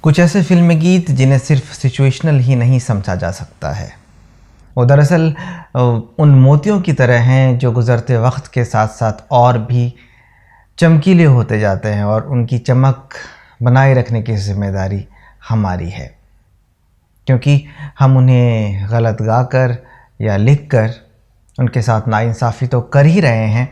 कुछ ऐसे फिल्मी गीत जिन्हें सिर्फ सिचुएशनल ही नहीं समझा जा सकता है। वो दरअसल उन मोतियों की तरह हैं जो गुज़रते वक्त के साथ साथ और भी चमकीले होते जाते हैं और उनकी चमक बनाए रखने की ज़िम्मेदारी हमारी है, क्योंकि हम उन्हें गलत गाकर या लिखकर उनके साथ नाइंसाफ़ी तो कर ही रहे हैं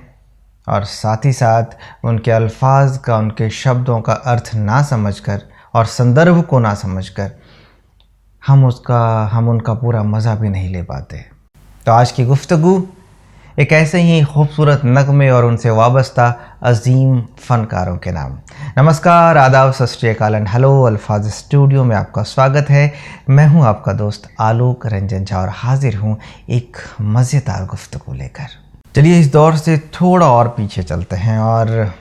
और साथ ही साथ उनके अल्फाज का, उनके शब्दों का अर्थ ना समझकर और संदर्भ को ना समझकर हम उनका पूरा मज़ा भी नहीं ले पाते। तो आज की गुफ्तगू एक ऐसे ही खूबसूरत नगमे और उनसे वाबस्ता अजीम फ़नकारों के नाम। नमस्कार, आदाब, सत श्री अकाल एंड हेलो। अल्फाज स्टूडियो में आपका स्वागत है। मैं हूं आपका दोस्त आलोक रंजन झा और हाजिर हूं एक मज़ेदार गुफ्तगू लेकर। चलिए इस दौर से थोड़ा और पीछे चलते हैं और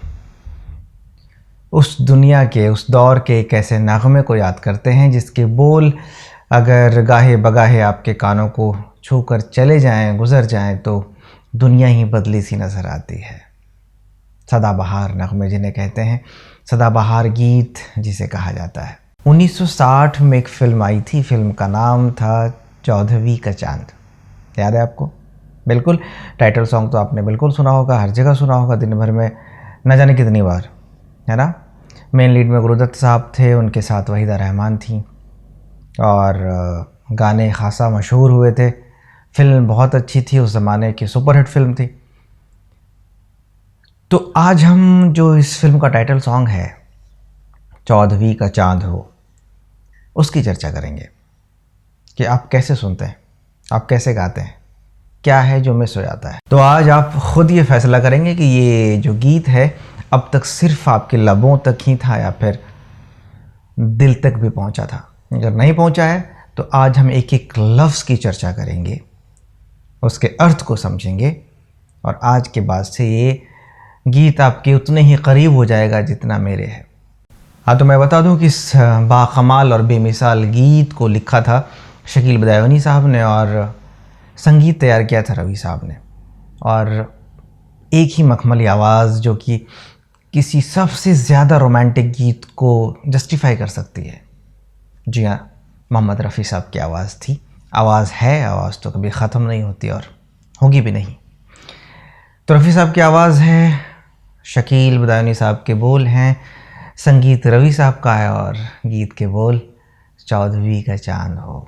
उस दुनिया के, उस दौर के एक ऐसे नगमे को याद करते हैं जिसके बोल अगर गाहे बगाहे आपके कानों को छू कर चले जाएं, गुज़र जाएं तो दुनिया ही बदली सी नज़र आती है। सदाबहार नगमे जिन्हें कहते हैं, सदाबहार गीत जिसे कहा जाता है। 1960 में एक फ़िल्म आई थी, फ़िल्म का नाम था चौदहवीं का चांद। याद है आपको? बिल्कुल। टाइटल सॉन्ग तो आपने बिल्कुल सुना होगा, हर जगह सुना होगा, दिन भर में न जाने कितनी बार, है ना। मेन लीड में गुरुदत्त साहब थे, उनके साथ वहीदा रहमान थी और गाने खासा मशहूर हुए थे। फिल्म बहुत अच्छी थी, उस ज़माने की सुपरहिट फिल्म थी। तो आज हम जो इस फिल्म का टाइटल सॉन्ग है चौदहवीं का चांद हो, उसकी चर्चा करेंगे कि आप कैसे सुनते हैं, आप कैसे गाते हैं, क्या है जो मिस हो जाता है। तो आज आप खुद ये फैसला करेंगे कि ये जो गीत है अब तक सिर्फ आपके लबों तक ही था या फिर दिल तक भी पहुंचा था। अगर नहीं पहुंचा है तो आज हम एक एक लफ्ज़ की चर्चा करेंगे, उसके अर्थ को समझेंगे और आज के बाद से ये गीत आपके उतने ही करीब हो जाएगा जितना मेरे है। हाँ, तो मैं बता दूं कि इस बाकमाल और बेमिसाल गीत को लिखा था शकील बदायूनी साहब ने और संगीत तैयार किया था रवि साहब ने। और एक ही मखमली आवाज़ जो कि किसी सबसे ज़्यादा रोमांटिक गीत को जस्टिफाई कर सकती है। जी हाँ, मोहम्मद रफ़ी साहब की आवाज़ थी। आवाज़ है, आवाज़ तो कभी ख़त्म नहीं होती और होगी भी नहीं। तो रफ़ी साहब की आवाज़ है, शकील बदायूनी साहब के बोल हैं, संगीत रवि साहब का है और गीत के बोल चौदहवीं का चांद हो।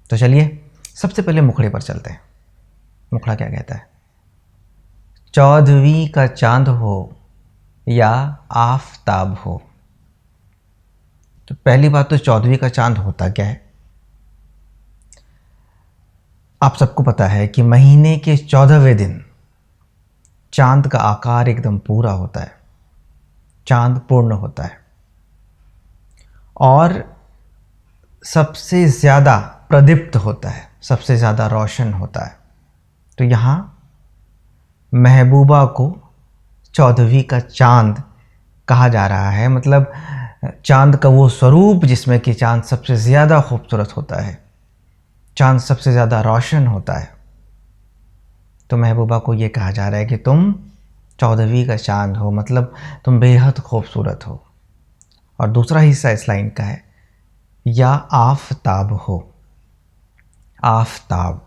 तो चलिए सबसे पहले मुखड़े पर चलते हैं। मुखड़ा क्या कहता है? चौदहवीं का चांद हो या आफताब हो। तो पहली बात तो चौदहवीं का चांद होता क्या है? आप सबको पता है कि महीने के 14वें दिन चांद का आकार एकदम पूरा होता है, चांद पूर्ण होता है और सबसे ज़्यादा प्रदीप्त होता है, सबसे ज़्यादा रोशन होता है। तो यहाँ महबूबा को चौदहवीं का चांद कहा जा रहा है, मतलब चांद का वो स्वरूप जिसमें कि चांद सबसे ज़्यादा खूबसूरत होता है, चांद सबसे ज़्यादा रोशन होता है। तो महबूबा को ये कहा जा रहा है कि तुम चौदहवीं का चांद हो, मतलब तुम बेहद खूबसूरत हो। और दूसरा हिस्सा इस लाइन का है या आफताब हो। आफताब,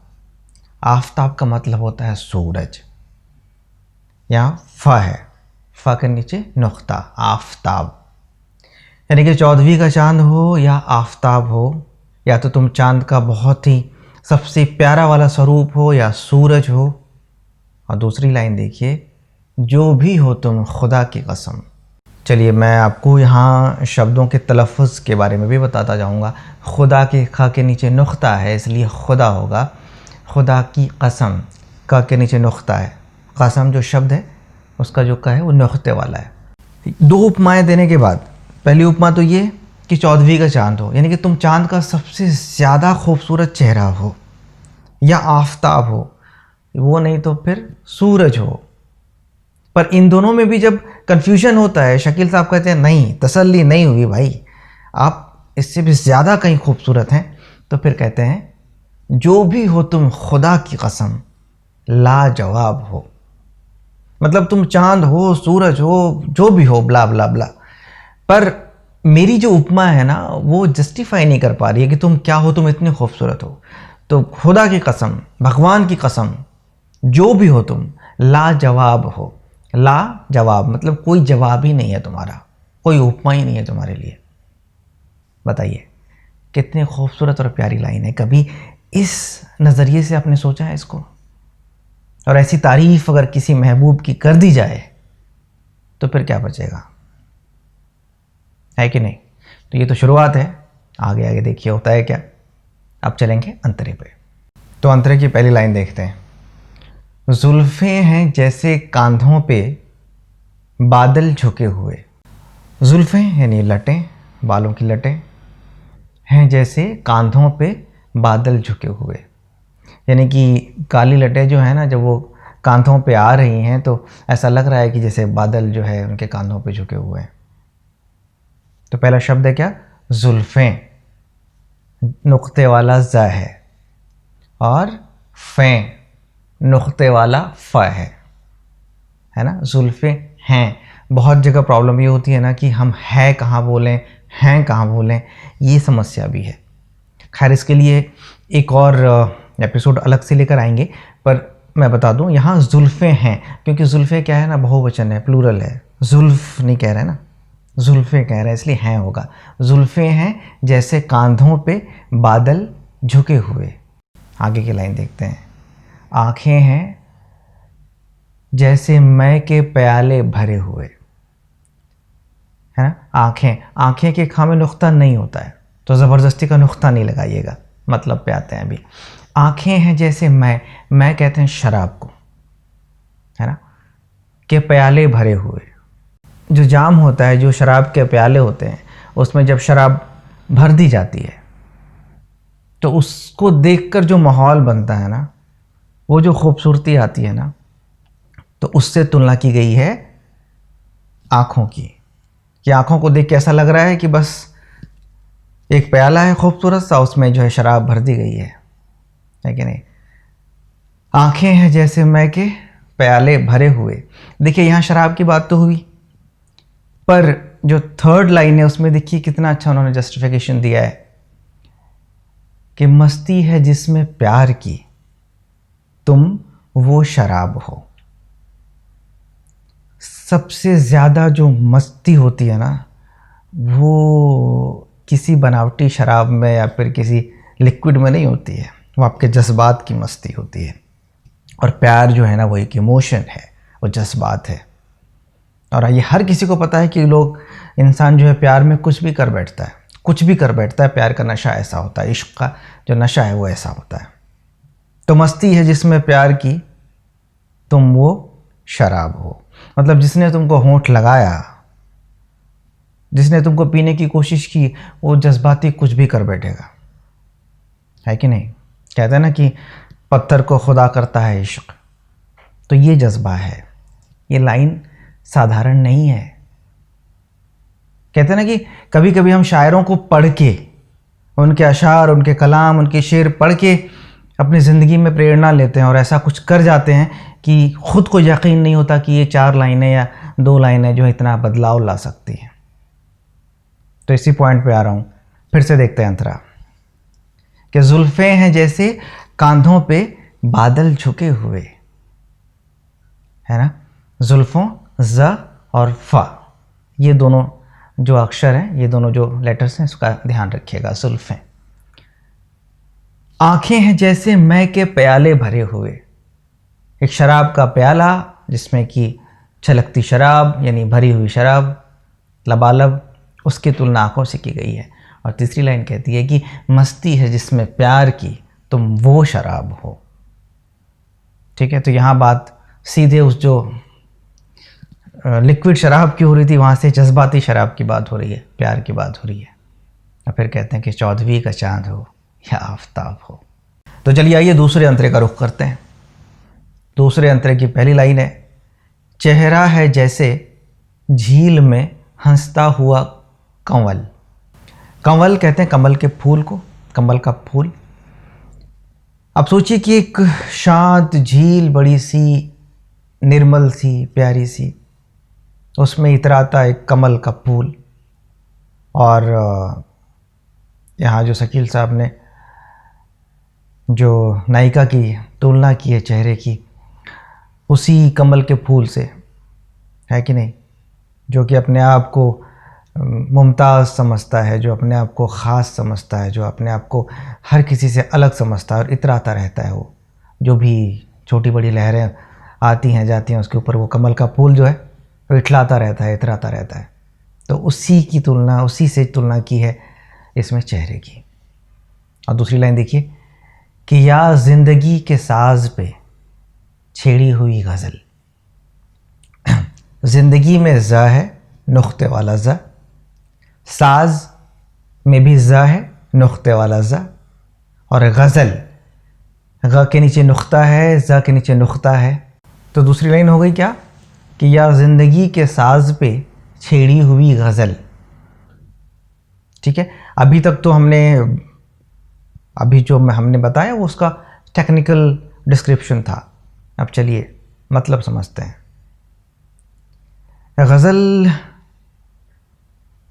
आफताब का मतलब होता है सूरज। यहाँ फ है, फ के नीचे नुक्ता, आफताब। यानी कि चौदहवीं का चांद हो या आफताब हो, या तो तुम चांद का बहुत ही सबसे प्यारा वाला स्वरूप हो या सूरज हो। और दूसरी लाइन देखिए, जो भी हो तुम खुदा की कसम। चलिए मैं आपको यहाँ शब्दों के तलफ़ुज़ के बारे में भी बताता जाऊँगा। खुदा के खा के नीचे नुक्ता है इसलिए खुदा होगा। खुदा की कसम, का के नीचे नुक्ता है। कसम जो शब्द है उसका जो का है वो नुक्ते वाला है। दो उपमाएँ देने के बाद पहली उपमा तो ये कि चौदहवीं का चांद हो, यानी कि तुम चांद का सबसे ज़्यादा खूबसूरत चेहरा हो, या आफताब हो, वो नहीं तो फिर सूरज हो। पर इन दोनों में भी जब कन्फ्यूजन होता है, शकील साहब कहते हैं नहीं, तसल्ली नहीं हुई भाई, आप इससे भी ज़्यादा कहीं खूबसूरत हैं, तो फिर कहते हैं जो भी हो तुम खुदा की कसम लाजवाब हो। मतलब तुम चांद हो, सूरज हो, जो भी हो, ब्ला ब्ला ब्ला, पर मेरी जो उपमा है ना वो जस्टिफाई नहीं कर पा रही है कि तुम क्या हो, तुम इतने खूबसूरत हो। तो खुदा की कसम, भगवान की कसम, जो भी हो तुम लाजवाब हो। लाजवाब मतलब कोई जवाब ही नहीं है तुम्हारा, कोई उपमा ही नहीं है तुम्हारे लिए। बताइए कितनी खूबसूरत और प्यारी लाइन है। कभी इस नज़रिए से आपने सोचा है इसको? और ऐसी तारीफ अगर किसी महबूब की कर दी जाए तो फिर क्या बचेगा, है कि नहीं? तो ये तो शुरुआत है, आगे आगे देखिए होता है क्या। अब चलेंगे अंतरे पे। तो अंतरे की पहली लाइन देखते हैं। जुल्फ़ें हैं जैसे कांधों पे बादल झुके हुए। जुल्फ़ें यानी लटें, बालों की लटें, हैं जैसे कांधों पे बादल झुके हुए। यानी कि काली लटें जो है ना, जब वो कांधों पे आ रही हैं तो ऐसा लग रहा है कि जैसे बादल जो है उनके कांधों पे झुके हुए हैं। तो पहला शब्द है क्या? जुल्फ़ें, नुक्ते वाला ज़ है, और फ़ें नुक्ते वाला फ़ है ना। जुल्फ़ें हैं। बहुत जगह प्रॉब्लम ये होती है ना कि हम है कहाँ बोलें, हैं कहाँ बोलें, ये समस्या भी है। खैर इसके लिए एक और एपिसोड अलग से लेकर आएंगे, पर मैं बता दूं यहाँ जुल्फ़ें हैं, क्योंकि जुल्फ़ें क्या है ना, बहुवचन है, प्लूरल है। जुल्फ़ नहीं कह रहे ना, जुल्फ़ें कह रहे हैं, इसलिए हैं होगा। जुल्फ़ें हैं जैसे कांधों पे बादल झुके हुए। आगे की लाइन देखते हैं। आँखें हैं जैसे मय के प्याले भरे हुए, है ना। आँखें, आँखें के खा में नुक्ता नहीं होता है, तो ज़बरदस्ती का नुक्ता नहीं लगाइएगा, मतलब पे आते हैं अभी। आँखें हैं जैसे मैं कहते हैं शराब को, है ना, के प्याले भरे हुए। जो जाम होता है, जो शराब के प्याले होते हैं, उसमें जब शराब भर दी जाती है तो उसको देखकर जो माहौल बनता है ना, वो जो खूबसूरती आती है ना, तो उससे तुलना की गई है आँखों की। कि आँखों को देख के ऐसा लग रहा है कि बस एक प्याला है खूबसूरत सा, उसमें जो है शराब भर दी गई है कि नहीं। आँखें हैं जैसे मैं के प्याले भरे हुए। देखिए यहाँ शराब की बात तो हुई, पर जो थर्ड लाइन है उसमें देखिए कितना अच्छा उन्होंने जस्टिफिकेशन दिया है कि मस्ती है जिसमें प्यार की, तुम वो शराब हो। सबसे ज़्यादा जो मस्ती होती है ना, वो किसी बनावटी शराब में या फिर किसी लिक्विड में नहीं होती है, वो आपके जज्बात की मस्ती होती है। और प्यार जो है ना, वो एक इमोशन है, वो जज्बात है। और ये हर किसी को पता है कि लोग, इंसान जो है प्यार में कुछ भी कर बैठता है, कुछ भी कर बैठता है। प्यार का नशा ऐसा होता है, इश्क का जो नशा है वो ऐसा होता है। तो मस्ती है जिसमें प्यार की, तुम वो शराब हो। मतलब जिसने तुमको होंठ लगाया, जिसने तुमको पीने की कोशिश की, वो जज्बाती कुछ भी कर बैठेगा, है कि नहीं। कहते हैं ना कि पत्थर को खुदा करता है इश्क, तो ये जज्बा है। ये लाइन साधारण नहीं है। कहते हैं ना कि कभी कभी हम शायरों को पढ़ के, उनके अशार, उनके कलाम, उनके शेर पढ़ के अपनी ज़िंदगी में प्रेरणा लेते हैं और ऐसा कुछ कर जाते हैं कि ख़ुद को यकीन नहीं होता कि ये 4 लाइनें या 2 लाइनें जो है इतना बदलाव ला सकती हैं। तो इसी पॉइंट पे आ रहा हूँ, फिर से देखते हैं अंतरा कि जुल्फ़ें हैं जैसे कांधों पे बादल झुके हुए, है ना। जुल्फ़ों, ज़ और फ़ा, ये दोनों जो अक्षर हैं, ये दोनों जो लेटर्स हैं, इसका ध्यान रखिएगा। जुल्फ़ें। आँखें हैं जैसे मय के प्याले भरे हुए। एक शराब का प्याला जिसमें कि छलकती शराब यानी भरी हुई शराब, लबालब, उसकी तुलना आँखों से की गई है। और तीसरी लाइन कहती है कि मस्ती है जिसमें प्यार की, तुम वो शराब हो। ठीक है, तो यहाँ बात सीधे उस जो लिक्विड शराब की हो रही थी, वहाँ से जज्बाती शराब की बात हो रही है, प्यार की बात हो रही है। और फिर कहते हैं कि 14वीं का चांद हो या आफताब हो। तो चलिए आइए दूसरे अंतरे का रुख करते हैं। दूसरे अंतरे की पहली लाइन है, चेहरा है जैसे झील में हंसता हुआ कंवल। कंवल कहते हैं कमल के फूल को, कमल का फूल। अब सोचिए कि एक शांत झील, बड़ी सी, निर्मल सी, प्यारी सी, उसमें इतराता एक कमल का फूल। और यहाँ जो शकील साहब ने जो नायिका की तुलना की है चेहरे की, उसी कमल के फूल से, है कि नहीं, जो कि अपने आप को मुमताज़ समझता है, जो अपने आप को ख़ास समझता है, जो अपने आप को हर किसी से अलग समझता है और इतराता रहता है। वो जो भी छोटी बड़ी लहरें आती हैं जाती हैं उसके ऊपर वो कमल का फूल जो है वो इठलाता रहता है, इतराता रहता है। तो उसी की तुलना, उसी से तुलना की है इसमें चेहरे की। और दूसरी लाइन देखिए कि या ज़िंदगी के साज पे छेड़ी हुई गज़ल। ज़िंदगी में ज़ है, नुक्ते वाला ज़, साज में भी ज़ है, नुक्ते वाला ज़, और गज़ल, ग के नीचे नुक्ता है, ज़ के नीचे नुक्ता है। तो दूसरी लाइन हो गई क्या कि या ज़िंदगी के साज पे छेड़ी हुई गज़ल। ठीक है, अभी तक तो अभी जो हमने बताया वो उसका टेक्निकल डिस्क्रिप्शन था। अब चलिए मतलब समझते हैं। गज़ल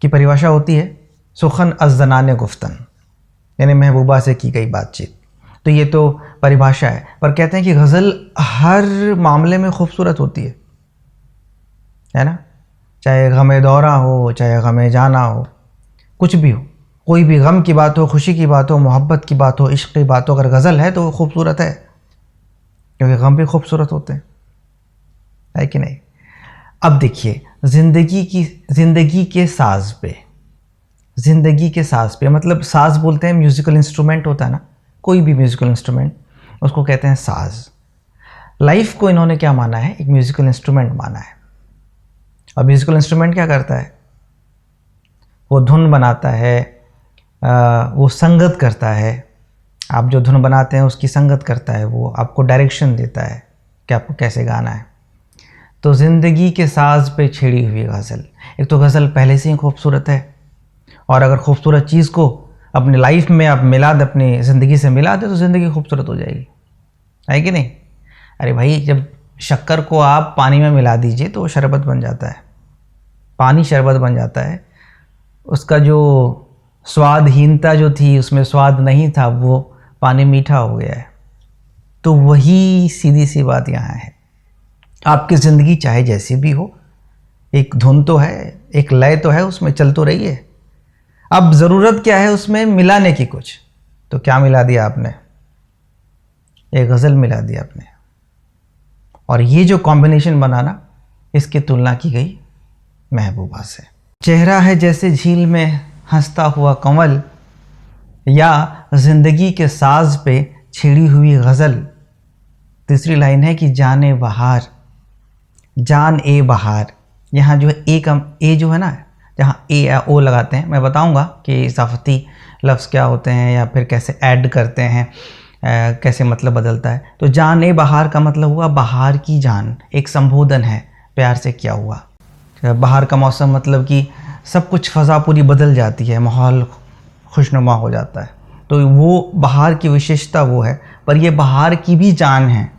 की परिभाषा होती है सुखन अज़नाने गुफ्तन, यानी महबूबा से की गई बातचीत। तो ये तो परिभाषा है, पर कहते हैं कि गज़ल हर मामले में खूबसूरत होती है ना। चाहे गम दौरा हो, चाहे गम जाना हो, कुछ भी हो, कोई भी गम की बात हो, खुशी की बात हो, मोहब्बत की बात हो, इश्क की बात हो, अगर गज़ल है तो वो खूबसूरत है, क्योंकि गम भी खूबसूरत होते हैं, है कि नहीं। अब देखिए ज़िंदगी के साज पे, ज़िंदगी के साज पे मतलब साज बोलते हैं म्यूज़िकल इंस्ट्रूमेंट होता है ना, कोई भी म्यूज़िकल इंस्ट्रूमेंट, उसको कहते हैं साज। लाइफ को इन्होंने क्या माना है, एक म्यूज़िकल इंस्ट्रूमेंट माना है। और म्यूज़िकल इंस्ट्रूमेंट क्या करता है, वो धुन बनाता है, वो संगत करता है। आप जो धुन बनाते हैं उसकी संगत करता है, वो आपको डायरेक्शन देता है कि आपको कैसे गाना है। तो ज़िंदगी के साज पे छेड़ी हुई गज़ल, एक तो गज़ल पहले से ही खूबसूरत है, और अगर खूबसूरत चीज़ को अपनी लाइफ में आप मिला दे, अपनी ज़िंदगी से मिला दे, तो ज़िंदगी खूबसूरत हो जाएगी, है कि नहीं। अरे भाई, जब शक्कर को आप पानी में मिला दीजिए तो वो शरबत बन जाता है, पानी शरबत बन जाता है। उसका जो स्वादहीनता जो थी, उसमें स्वाद नहीं था, वो पानी मीठा हो गया है। तो वही सीधी सी बात यहाँ है। आपकी ज़िंदगी चाहे जैसी भी हो, एक धुन तो है, एक लय तो है, उसमें चल तो रही है। अब ज़रूरत क्या है उसमें मिलाने की कुछ, तो क्या मिला दिया आपने, एक गज़ल मिला दी आपने। और ये जो कॉम्बिनेशन बना ना, इसकी तुलना की गई महबूबा से। चेहरा है जैसे झील में हंसता हुआ कमल, या ज़िंदगी के साज पे छिड़ी हुई गज़ल। तीसरी लाइन है कि जाने बहार, जान ए बहार। यहाँ जो है ए जो है ना, जहाँ ए या ओ लगाते हैं, मैं बताऊँगा कि इजाफती लफ्ज़ क्या होते हैं या फिर कैसे ऐड करते हैं, कैसे मतलब बदलता है। तो जान ए बहार का मतलब हुआ बहार की जान, एक संबोधन है प्यार से किया हुआ। बहार का मौसम मतलब कि सब कुछ फ़ज़ा पूरी बदल जाती है, माहौल खुशनुमा हो जाता है। तो वो बहार की विशेषता वो है, पर ये बहार की भी जान है।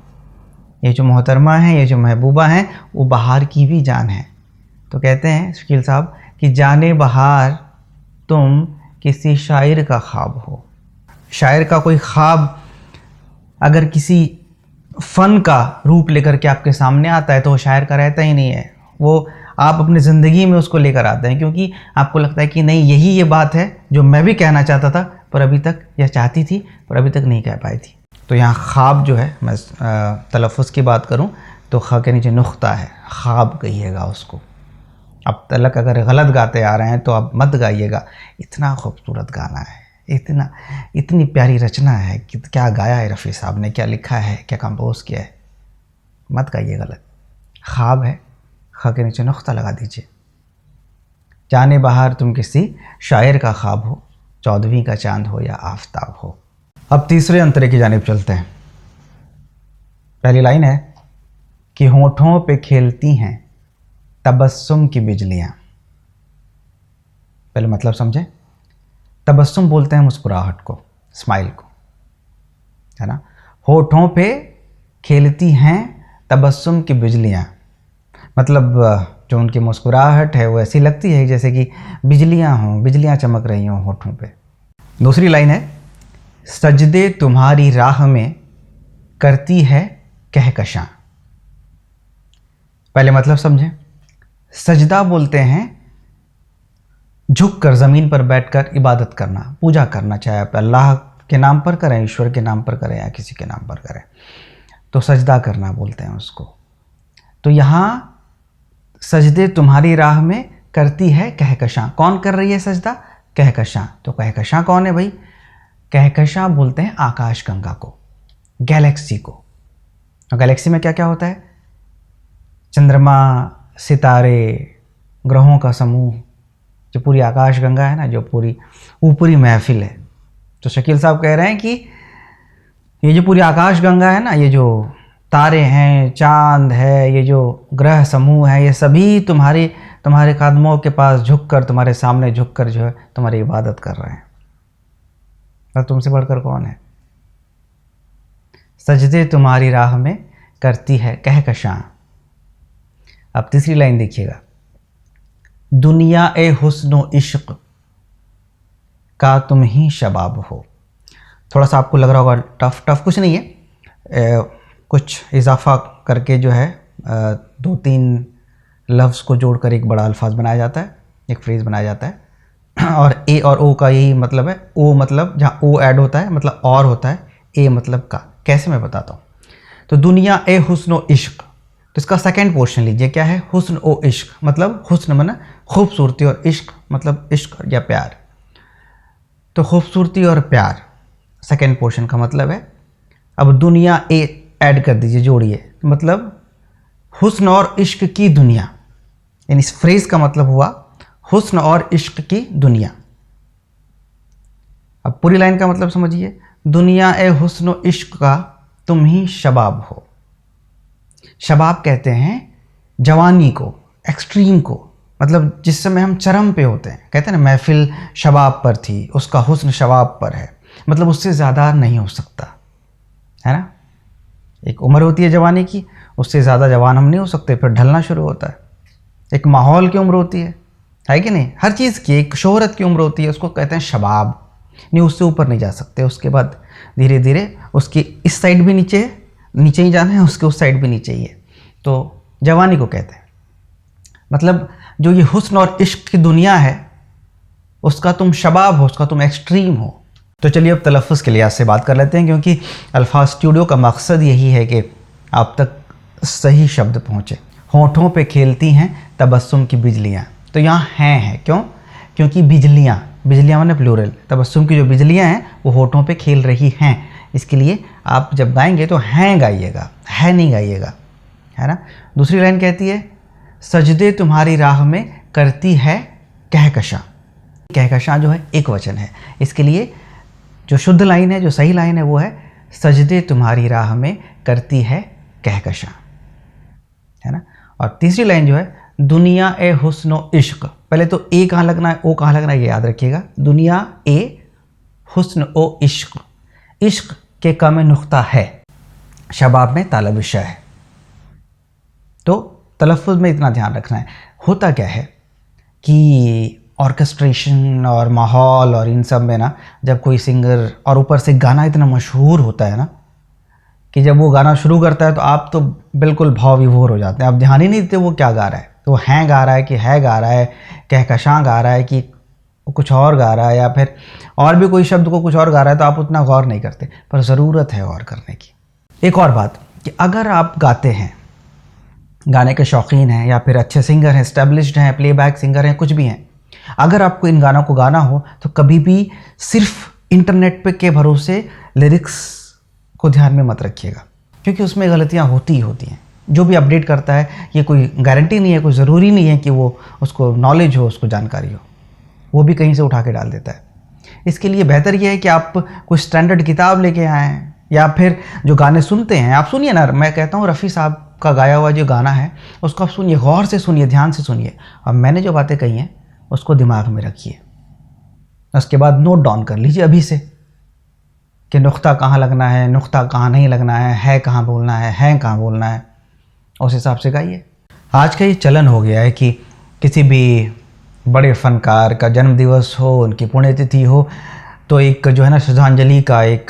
ये जो मोहतरमा है, ये जो महबूबा हैं, वो बहार की भी जान है। तो कहते हैं शकील साहब कि जाने बहार तुम किसी शायर का ख्वाब हो। शायर का कोई ख्वाब अगर किसी फ़न का रूप लेकर के आपके सामने आता है तो वो शायर का रहता ही नहीं है, वो आप अपनी ज़िंदगी में उसको लेकर आते हैं, क्योंकि आपको लगता है कि नहीं, यही ये बात है जो मैं भी कहना चाहता था, पर अभी तक, या चाहती थी पर अभी तक नहीं कह पाई थी। तो यहाँ ख्वाब जो है, मैं तलफ़ुज़ की बात करूँ तो ख के नीचे नुख्ता है, ख्वाब कहिएगा उसको। अब तलक अगर गलत गाते आ रहे हैं तो अब मत गाइएगा। इतना खूबसूरत गाना है, इतनी प्यारी रचना है कि क्या गाया है रफ़ी साहब ने, क्या लिखा है, क्या कंपोज किया है। मत गाइए गलत। ख्वाब है, ख के नीचे नुख्ता लगा दीजिए। जाने बहार तुम किसी शायर का ख्वाब हो, 14वीं का चांद हो या आफताब हो। अब तीसरे अंतरे की जानिब चलते हैं। पहली लाइन है कि होठों पे खेलती हैं तबस्सुम की बिजलियां। पहले मतलब समझें। तबस्सुम बोलते हैं मुस्कुराहट को, स्माइल को, है ना। होठों पे खेलती हैं तबस्सुम की बिजलियां, मतलब जो उनकी मुस्कुराहट है वो ऐसी लगती है जैसे कि बिजलियां चमक रही हों होठों पे। दूसरी लाइन है, सजदे तुम्हारी राह में करती है कहकशां। पहले मतलब समझें। सजदा बोलते हैं झुककर ज़मीन पर बैठकर इबादत करना, पूजा करना, चाहे आप अल्लाह के नाम पर करें, ईश्वर के नाम पर करें या किसी के नाम पर करें, तो सजदा करना बोलते हैं उसको। तो यहाँ सजदे तुम्हारी राह में करती है कहकशां। कौन कर रही है सजदा? कहकशां। तो कहकशां कौन है भाई? कहकशां बोलते हैं आकाश गंगा को, गैलेक्सी को। और गैलेक्सी में क्या क्या होता है? चंद्रमा, सितारे, ग्रहों का समूह, जो पूरी आकाश गंगा है ना, जो पूरी ऊपरी महफिल है। तो शकील साहब कह रहे हैं कि ये जो पूरी आकाश गंगा है ना, ये जो तारे हैं, चांद है, ये जो ग्रह समूह है, ये सभी तुम्हारे कदमों के पास झुककर, तुम्हारे सामने झुककर जो है तुम्हारी इबादत कर रहे हैं। और तुमसे बढ़कर कौन है? सजदे तुम्हारी राह में करती है कहकशां। अब तीसरी लाइन देखिएगा, दुनिया ए हुस्न इश्क का तुम ही शबाब हो। थोड़ा सा आपको लग रहा होगा टफ कुछ नहीं है, कुछ इजाफा करके जो है 2-3 लफ्ज़ को जोड़कर एक बड़ा अल्फाज बनाया जाता है, एक फ्रेज़ बनाया जाता है। और ए और ओ का यही मतलब है। ओ मतलब जहाँ ओ ऐड होता है मतलब और होता है, ए मतलब का। कैसे मैं बताता हूँ। तो दुनिया ए हुस्न इश्क, तो इसका सेकंड पोर्शन लीजिए, क्या है? हुस्न ओ इश्क, मतलब हुस्न माना खूबसूरती और इश्क मतलब इश्क या प्यार। तो खूबसूरती और प्यार सेकंड पोर्शन का मतलब है। अब दुनिया ए ऐड कर दीजिए, जोड़िए, मतलब हुस्न और इश्क की दुनिया, यानी इस फ्रेज का मतलब हुआ हुस्न और इश्क की दुनिया। अब पूरी लाइन का मतलब समझिए, दुनिया ए हुस्न इश्क का तुम ही शबाब हो। शबाब कहते हैं जवानी को, एक्सट्रीम को, मतलब जिस समय हम चरम पे होते हैं। कहते हैं ना महफिल शबाब पर थी, उसका हुस्न शबाब पर है, मतलब उससे ज़्यादा नहीं हो सकता, है ना। एक उम्र होती है जवानी की, उससे ज़्यादा जवान हम नहीं हो सकते, फिर ढलना शुरू होता है। एक माहौल की उम्र होती है कि नहीं? हर चीज़ की एक शोहरत की उम्र होती है, उसको कहते हैं शबाब। नहीं, उससे ऊपर नहीं जा सकते। उसके बाद धीरे धीरे उसकी इस साइड भी नीचे ही जाना है, उसके उस साइड भी नीचे ही है, तो जवानी को कहते हैं। मतलब जो ये हुस्न और इश्क की दुनिया है, उसका तुम शबाब हो, उसका तुम एक्सट्रीम हो। तो चलिए अब तलफ़्फ़ुज़ के लिहाज से बात कर लेते हैं, क्योंकि अल्फाज स्टूडियो का मकसद यही है कि आप तक सही शब्द पहुँचे। होठों पे खेलती हैं तबस्सुम की बिजलियाँ। तो यहाँ हैं क्यों? क्योंकि बिजलियाँ माने प्लूरल, तबस्सुम की जो बिजलियाँ हैं वो होठों पे खेल रही हैं। इसके लिए आप जब गाएंगे तो हैं गाइएगा, है नहीं गाइएगा, है ना। दूसरी लाइन कहती है, सजदे तुम्हारी राह में करती है कहकशां। कहकशां जो है एक वचन है, इसके लिए जो शुद्ध लाइन है, जो सही लाइन है वो है, सजदे तुम्हारी राह में करती है कहकशां, है ना। और तीसरी लाइन जो है, दुनिया ए हुस्न इश्क। पहले तो ए कहाँ लगना है, ओ कहाँ लगना है, ये याद रखिएगा। दुनिया ए हुस्न ओ इश्क, इश्क के का में नुक्ता है, शबाब में तालब विषय है। तो तलफ़्फ़ुज़ में इतना ध्यान रखना है। होता क्या है कि ऑर्केस्ट्रेशन और माहौल और इन सब में ना, जब कोई सिंगर और ऊपर से गाना इतना मशहूर होता है ना, कि जब वो गाना शुरू करता है तो आप तो बिल्कुल भाव विभोर हो जाते हैं। आप ध्यान ही नहीं देते वो क्या गा रहा है, तो वो हैं गा रहा है कि है गा रहा है, कहकशां गा रहा है कि कुछ और गा रहा है, या फिर और भी कोई शब्द को कुछ और गा रहा है, तो आप उतना गौर नहीं करते। पर ज़रूरत है गौर करने की। एक और बात कि अगर आप गाते हैं, गाने के शौकीन हैं, या फिर अच्छे सिंगर हैं, एस्टेब्लिश्ड हैं, प्लेबैक सिंगर हैं, कुछ भी हैं, अगर आपको इन गानों को गाना हो तो कभी भी सिर्फ इंटरनेट पे के भरोसे लिरिक्स को ध्यान में मत रखिएगा, क्योंकि उसमें गलतियां होती ही होती हैं। जो भी अपडेट करता है, ये कोई गारंटी नहीं है, कोई ज़रूरी नहीं है कि वो उसको नॉलेज हो, उसको जानकारी हो, वो भी कहीं से उठा के डाल देता है। इसके लिए बेहतर ये है कि आप कोई स्टैंडर्ड किताब लेके आएँ, या फिर जो गाने सुनते हैं आप सुनिए ना। मैं कहता हूँ रफ़ी साहब का गाया हुआ जो गाना है उसको आप सुनिए, गौर से सुनिए, ध्यान से सुनिए, और मैंने जो बातें कही हैं उसको दिमाग में रखिए। उसके बाद नोट डाउन कर लीजिए अभी से कि नुक्ता कहाँ लगना है, नुक्ता कहाँ नहीं लगना है कहाँ बोलना है कहाँ बोलना है, उस हिसाब से गाइए। आज का ये चलन हो गया है कि किसी भी बड़े फनकार का जन्मदिवस हो, उनकी पुण्यतिथि हो, तो एक जो है ना श्रद्धांजलि का, एक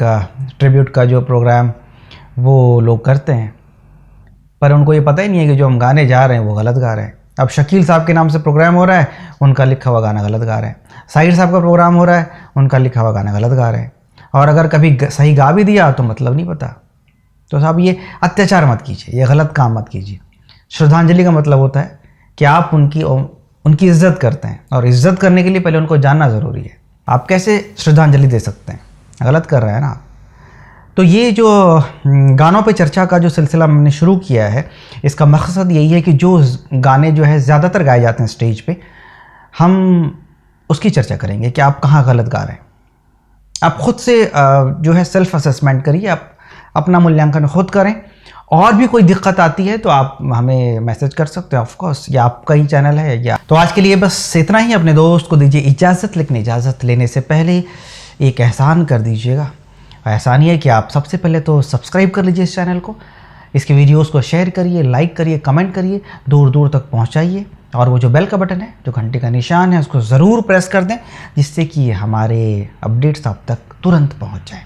ट्रिब्यूट का जो प्रोग्राम वो लोग करते हैं, पर उनको ये पता ही नहीं है कि जो हम गाने जा रहे हैं वो गलत गा रहे हैं। अब शकील साहब के नाम से प्रोग्राम हो रहा है, उनका लिखा हुआ गाना गलत गा रहे हैं। साहिर साहब का प्रोग्राम हो रहा है, उनका लिखा हुआ गाना गलत गा रहे हैं। और अगर कभी सही गा भी दिया तो मतलब नहीं पता। तो साहब ये अत्याचार मत कीजिए, ये गलत काम मत कीजिए। श्रद्धांजलि का मतलब होता है कि आप उनकी इज्जत करते हैं, और इज्जत करने के लिए पहले उनको जानना ज़रूरी है। आप कैसे श्रद्धांजलि दे सकते हैं? गलत कर रहे हैं ना आप। तो ये जो गानों पे चर्चा का जो सिलसिला हमने शुरू किया है, इसका मकसद यही है कि जो गाने जो है ज़्यादातर गाए जाते हैं स्टेज पे, हम उसकी चर्चा करेंगे कि आप कहाँ गलत गा रहे हैं। आप खुद से जो है सेल्फ असेसमेंट करिए, आप अपना मूल्यांकन खुद करें। और भी कोई दिक्कत आती है तो आप हमें मैसेज कर सकते हैं, ऑफ कोर्स, या आपका ही चैनल है या। तो आज के लिए बस इतना ही। अपने दोस्त को दीजिए इजाज़त, लेकिन इजाज़त लेने से पहले एक एहसान कर दीजिएगा। एहसान ये है कि आप सबसे पहले तो सब्सक्राइब कर लीजिए इस चैनल को, इसके वीडियोस को शेयर करिए, लाइक करिए, कमेंट करिए, दूर दूर तक पहुंचाइए। और वो जो बेल का बटन है, जो घंटे का निशान है, उसको ज़रूर प्रेस कर दें, जिससे कि हमारे अपडेट्स आप तक तुरंत पहुंच जाएं।